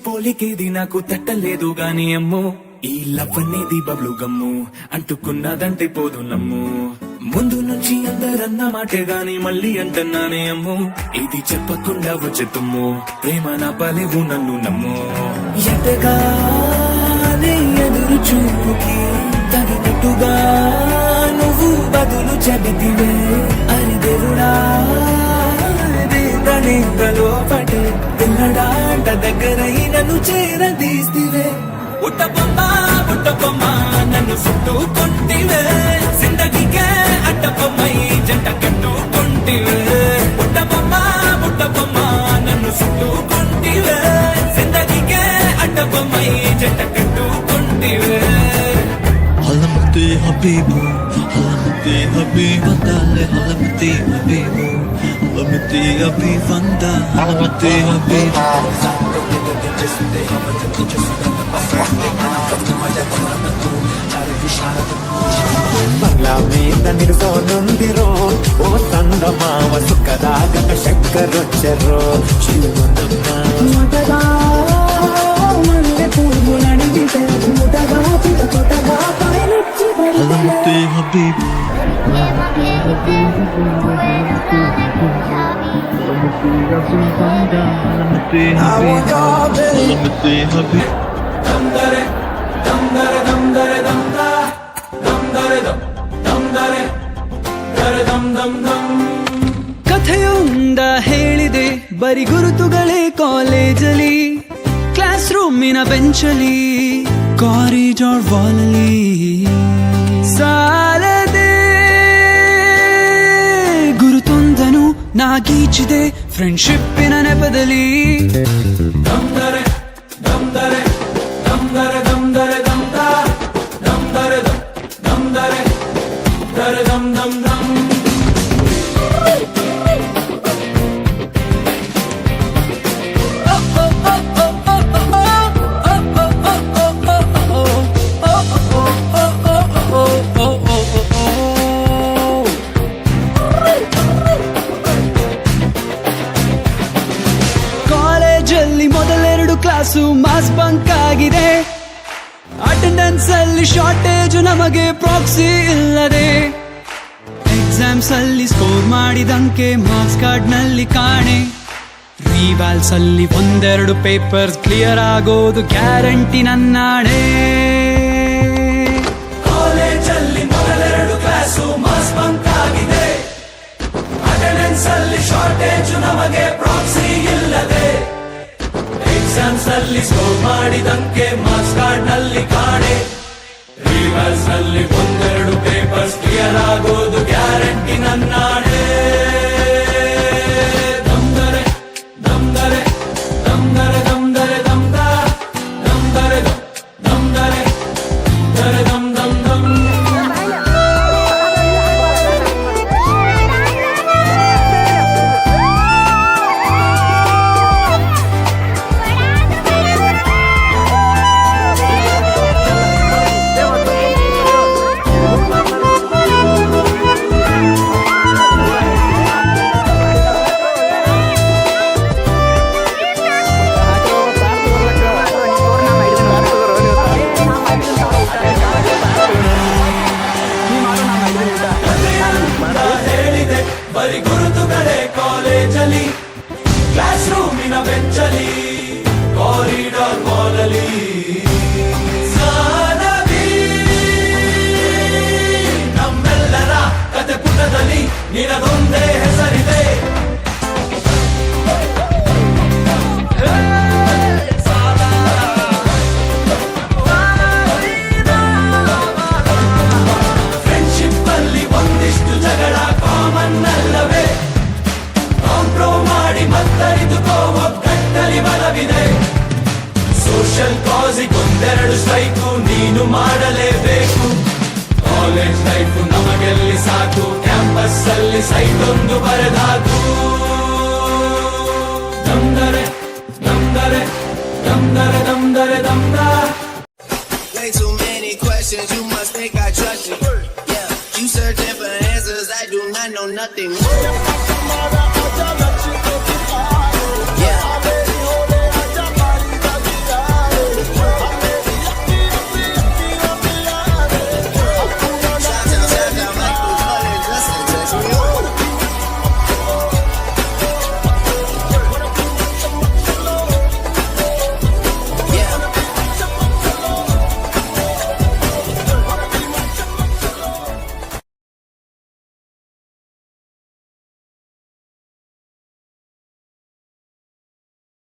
పోలికేది నాకు తట్టలేదు గాని అమ్మో, ఈ లవ్ అనేది బబ్లు గమ్ము, అంటుకున్నదంటే పోదు నమ్ము. ముందు నుంచి అందరన్న మాటే గాని మళ్ళీ అంటున్నానే అమ్ము, ఇది చెప్పకుండా వచ్చే తుమ్ము, ప్రేమ నా పలేవు నన్ను నమ్ము. ఎటగానే ఎదురు చూపుకి తగినట్టుగా నువ్వు బదులు చెబితివే, అరి దేవుడా లోపటే పిల్లడాంట దగ్గరై నన్ను చేరదీస్తివే. ఉట్టబొమ్మ ఉట్టబొమ్మ నన్ను చుట్టుకుంటివే, జిందగీకే అడ్డబొమ్మై జంట కట్టుకుంటివే. ఉట్టబొమ్మ ఉట్టబొమ్మ నన్ను చుట్టుకుంటివే, జిందగీకే అడ్డబొమ్మై జంట కట్టుకుంటివే. హలమతి హబీబు హలమతి హబీబందాలే హలమతి హబీబు హలమతి హబీబందా హలమతి హబీబు. బంగ్లా మీద నిలుసోనుందిరో ఓ చందమామ సుఖదాగక చక్కరొచ్చరో శివుందమ్మా హలమతి హబీబు హలమతి హబీబందా హలమతి హబీబు హలమతి హబీబు. ಕಥೆಯೊಂದ ಹೇಳಿದೆ ಬರಿ ಗುರುತುಗಳೇ ಕಾಲೇಜಲ್ಲಿ, ಕ್ಲಾಸ್ ರೂಮಿನ ಬೆಂಚಲ್ಲಿ, ಕಾರಿಡಾರ್ ವಾಲಲ್ಲಿ ಸಾಲದೆ ಗುರುತೊಂದನು ನಾಗೀಚಿದೆ ಫ್ರೆಂಡ್ಶಿಪ್ಪಿನ ನೆಪದಲ್ಲಿ. ಕಾಲೇಜಲ್ಲಿ ಮೊದಲೆರಡು ಕ್ಲಾಸು ಮಾಸ್ ಬಂಕ್ ಆಗಿದೆ, ಅಟೆಂಡೆನ್ಸ್ ಅಲ್ಲಿ ಶಾರ್ಟೇಜ್ ನಮಗೆ ಪ್ರಾಕ್ಸಿ ಇಲ್ಲದೆ, ಎಕ್ಸಾಮ್ಸ್ ಅಲ್ಲಿ ಸ್ಕೋರ್ ಮಾಡಿದಂಕೆ ಮಾರ್ಕ್ಸ್ ಕಾರ್ಡ್ ನಲ್ಲಿ ಕಾಣೆ, ರಿವಾಲ್ಸ್ ಅಲ್ಲಿ ಒಂದೆರಡು ಪೇಪರ್ಸ್ ಕ್ಲಿಯರ್ ಆಗೋದು ಗ್ಯಾರಂಟಿ ನನ್ನಾಣೆ. ಕಾಲೇಜಲ್ಲಿ ಮೊದಲೆರಡು ಕ್ಲಾಸು ಮಾಸ್ ಬಂಕ್ ಆಗಿದೆ, ಅಟೆಂಡೆನ್ಸ್ ಅಲ್ಲಿ ಶಾರ್ಟೇಜ್ ನಮಗೆ ಪ್ರಾಕ್ಸಿ ಇಲ್ಲದೆ, ಎಕ್ಸಾಮ್ಸ್ ಅಲ್ಲಿ ಸ್ಕೋರ್ ಮಾಡಿದಂಕೆ ಮಾರ್ಕ್ಸ್ ಕಾರ್ಡ್ ನಲ್ಲಿ ಕಾಣೆ, ರಿವರ್ಸ್ ನಲ್ಲಿ ಒಂದೆರಡು ಪೇಪರ್ಸ್ ಕ್ಲಿಯರ್ ಆಗೋದು ಗ್ಯಾರಂಟಿ ನನ್ನಾಣೆ. ದಮ್ದರೆ ದಮ್ದರೆ ದಮ್ದರೆ ದಮ್ದರೆ ದಮ್ದ ದಮ್ದರೆ ದಮ್ದರೆ ದರೆ ದಮ್ ದಮ್ ದಮ್. ಬೈಕು ನೀನು ಮಾಡಲೇಬೇಕು ಕಾಲೇಜ್ ಲೈಫ್ ನಮಗೆಲ್ಲಿ ಸಾಕು ಕ್ಯಾಂಪಸ್ ಅಲ್ಲಿ ಸೈಟ್ ಒಂದು ಬರೆದಾಕು ದಮ್ದರೆ ದಮ್ದರೆ ದಮ್ದರೆ ದಮ್ದರೆ ದಮ್ದ Way too many questions, you must think I trust you. Yeah, you searching for answers, I do not know nothing.